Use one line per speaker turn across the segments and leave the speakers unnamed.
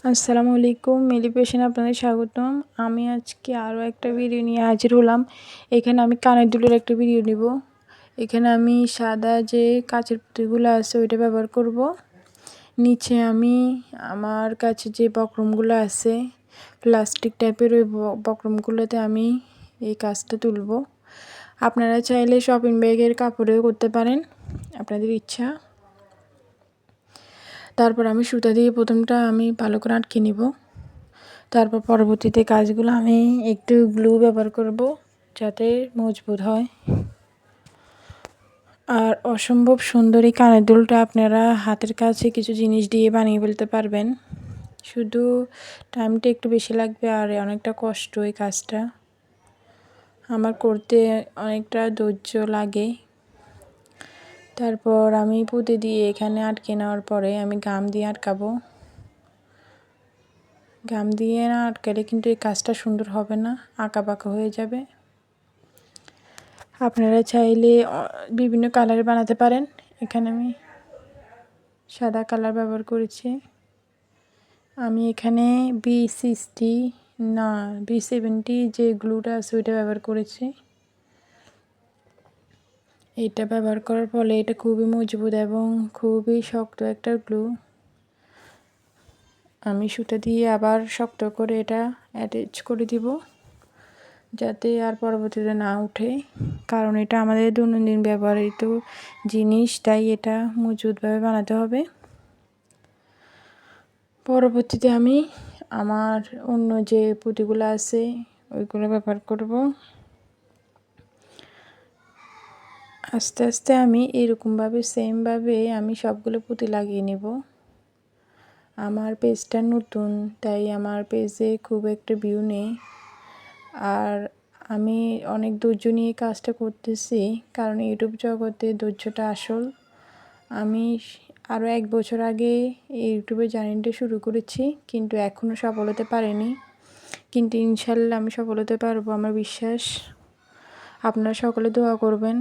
আসসালামু আলাইকুম, মিলি পেশন আপনাদের স্বাগতম। আমি আজকে আরও একটা ভিডিও নিয়ে হাজির হলাম। এখানে আমি কানের দুলের একটা ভিডিও নিব। এখানে আমি সাদা যে কাচের পুঁতিগুলো আছে ওইটা ব্যবহার করব। নিচে আমি আমার কাছে যে বক্রমগুলো আছে প্লাস্টিক টাইপের, ওই বক্রমগুলোতে আমি এই কাজটা তুলব। আপনারা চাইলে শপিং ব্যাগের কাপড়েও করতে পারেন, আপনাদের ইচ্ছা। তারপর আমি সুতা দিয়ে প্রথমটা আমি ভালো করে আটকে নিব। তারপর পরবর্তীতে কাজগুলো আমি একটু গ্লু ব্যবহার করব যাতে মজবুত হয়। আর অসম্ভব সুন্দর এই কানের দুলটা আপনারা হাতের কাছে কিছু জিনিস দিয়ে বানিয়ে ফেলতে পারবেন। শুধু টাইমটা একটু বেশি লাগবে আর অনেকটা কষ্ট এই কাজটা। আমার করতে অনেকটা ধৈর্য লাগে। তারপর আমি পুঁতি দিয়ে এখানে আটকে নেওয়ার পরে আমি গাম দিয়ে আটকাবো। গাম দিয়ে না আটকালে কিন্তু এই কাজটা সুন্দর হবে না, আঁকা বাঁকা হয়ে যাবে। আপনারা চাইলে বিভিন্ন কালারে বানাতে পারেন। এখানে আমি সাদা কালার ব্যবহার করেছি। আমি এখানে B70 যে গ্লুটা আছে ওইটা ব্যবহার করেছি। এটা ব্যবহার করার ফলে এটা খুবই মজবুত এবং খুবই শক্ত একটা গ্লু। আমি সুতা দিয়ে আবার শক্ত করে এটা অ্যাটাচ করে দিব যাতে আর পরবর্তীতে না উঠে, কারণ এটা আমাদের দৈনন্দিন ব্যবহৃত জিনিস, তাই এটা মজবুতভাবে বানাতে হবে। পরবর্তীতে আমি আমার অন্য যে পুঁতিগুলো আছে ওইগুলো ব্যবহার করব। আস্তে আস্তে আমি এরকমভাবে সেমভাবে আমি সবগুলো পুঁতি লাগিয়ে নেব। আমার পেজটা নতুন, তাই আমার পেজে খুব একটা ভিউ নেই। আর আমি অনেক ধৈর্য নিয়ে কাজটা করতেছি, কারণ ইউটিউব জগতে ধৈর্যটা আসল। আমি আরও 1 বছর আগে ইউটিউবে জার্নিটা শুরু করেছি, কিন্তু এখনও সফল হতে পারিনি। কিন্তু ইনশাল্লাহ আমি সফল হতে পারবো, আমার বিশ্বাস। আপনারা সকলে দোয়া করবেন।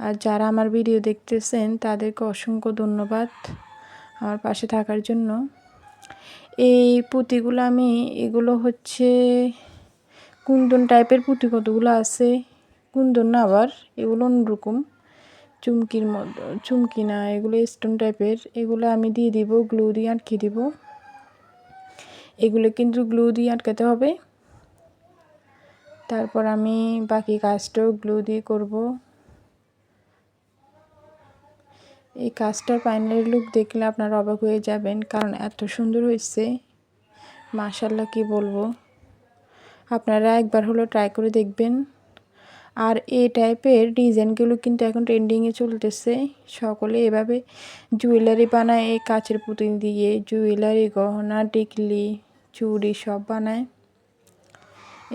আর যারা আমার ভিডিও দেখতেছেন তাদেরকে অসংখ্য ধন্যবাদ আমার পাশে থাকার জন্য। এই পুঁতিগুলো এগুলো হচ্ছে কুন্দন টাইপের পুঁতি, কতগুলো আছে কুন্দন না, আবার এগুলো অন্যরকম চুমকির মতো, চুমকি না, এগুলো স্টোন টাইপের। এগুলো আমি দিয়ে দিব, গ্লু দিয়ে আটকে দিব। এগুলো কিন্তু গ্লু দিয়ে আটকাতে হবে। তারপর আমি বাকি কাজটাও গ্লু দিয়ে করব। এই কাজটার ফাইনাল লুক দেখলে আপনারা অবাক হয়ে যাবেন, কারণ এত সুন্দর হয়েছে, মাশাআল্লাহ কি বলবো। আপনারা একবার হলো ট্রাই করে দেখবেন। আর এই টাইপের ডিজাইনগুলো কিন্তু এখন ট্রেন্ডিংয়ে চলতেছে। সকলে এভাবে জুয়েলারি বানায়, এই কাচের পুঁতি দিয়ে জুয়েলারি, গহনা, টিকলি, চুড়ি সব বানায়।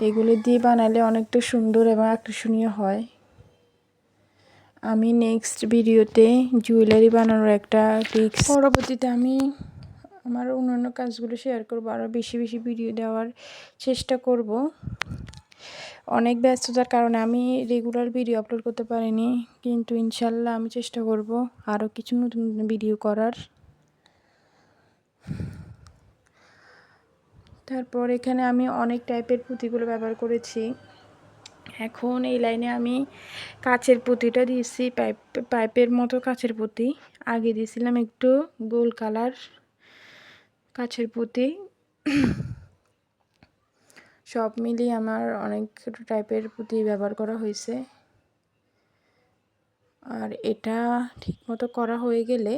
এগুলো দিয়ে বানালে অনেকটা সুন্দর এবং আকর্ষণীয় হয়। আমি নেক্সট ভিডিওতে জুয়েলারি বানানোর একটা টিপস, পরবর্তীতে আমি আমার অন্যান্য কাজগুলো শেয়ার করব, আরও বেশি বেশি ভিডিও দেওয়ার চেষ্টা করব। অনেক ব্যস্ততার কারণে আমি রেগুলার ভিডিও আপলোড করতে পারিনি, কিন্তু ইনশাল্লাহ আমি চেষ্টা করব আরও কিছু নতুন ভিডিও করার। তারপর এখানে আমি অনেক টাইপের পুঁতিগুলো ব্যবহার করেছি। এখন এই লাইনে আমি কাচের পুঁতিটা দিয়েছি, পাইপের মতো কাচের পুঁতি। আগে দিয়েছিলাম একটু গোল কালার কাচের পুঁতি। সব মিলিয়ে আমার অনেক টাইপের পুঁতি ব্যবহার করা হয়েছে। আর এটা ঠিকমতো করা হয়ে গেলে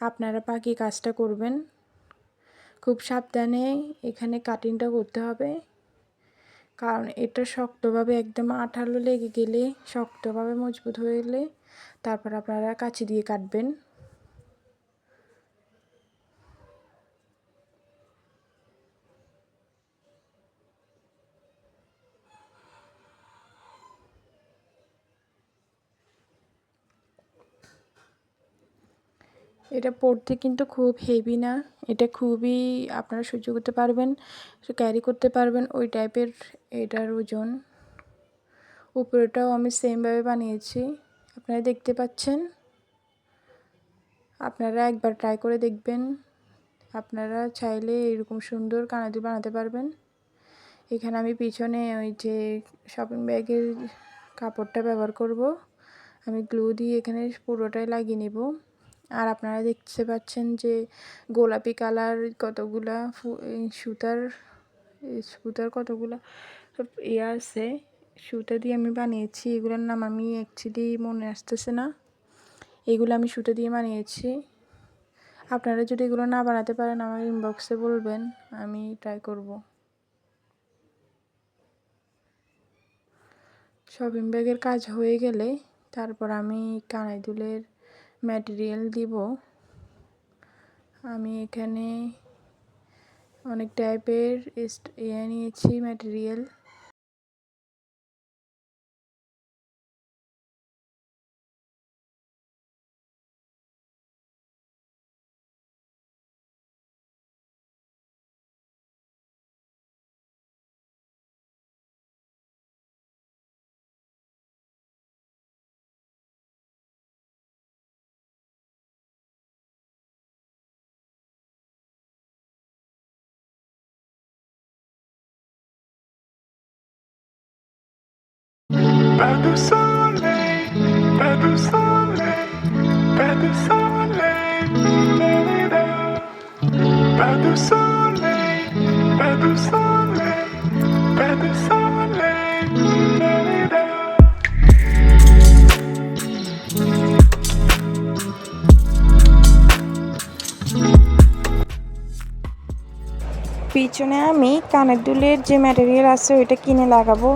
আপনারা বাকি কাজটা করবেন। খুব সাবধানে এখানে কাটিংটা করতে হবে, কারণ এটা শক্তভাবে একদম আঠালো লেগে গেলে, শক্তভাবে মজবুত হয়ে গেলে তারপর আপনারা কাঁচি দিয়ে কাটবেন। এটা পড়তে কিন্তু খুব হেভি না, এটা খুবই আপনারা সহ্য করতে পারবেন, ক্যারি করতে পারবেন ওই টাইপের এটার ওজন। উপরেটাও আমি সেমভাবে বানিয়েছি, আপনারা দেখতে পাচ্ছেন। আপনারা একবার ট্রাই করে দেখবেন, আপনারা চাইলে এরকম সুন্দর কানের দুল বানাতে পারবেন। এখানে আমি পিছনে ওই যে শপিং ব্যাগের কাপড়টা ব্যবহার করব। আমি গ্লু দিয়ে এখানে পুরোটাই লাগিয়ে নেব। আর আপনারা দেখতে পাচ্ছেন যে গোলাপি কালার কতগুলা সুতার কতগুলা আছে, সুতা দিয়ে আমি বানিয়েছি। এগুলোর নাম আমি অ্যাকচুয়ালি মনে আসতেছে না। এগুলো আমি সুতা দিয়ে বানিয়েছি। আপনারা যদি এগুলো না বানাতে পারেন আমার ইনবক্সে বলবেন, আমি ট্রাই করব। শপিং ব্যাগের কাজ হয়ে গেলে তারপর আমি কানের দুলের ম্যাটেরিয়াল দিব। আমি এখানে অনেক টাইপের নিয়েছি material.
Pas de soleil, pas de soleil, pas de soleil, da-da-da. Pas de soleil, pas de soleil, pas de soleil, da-da-da.
পিছনে আমি কানের দুলের যে ম্যাটেরিয়াল আছে ওইটা কিনে লাগাবো।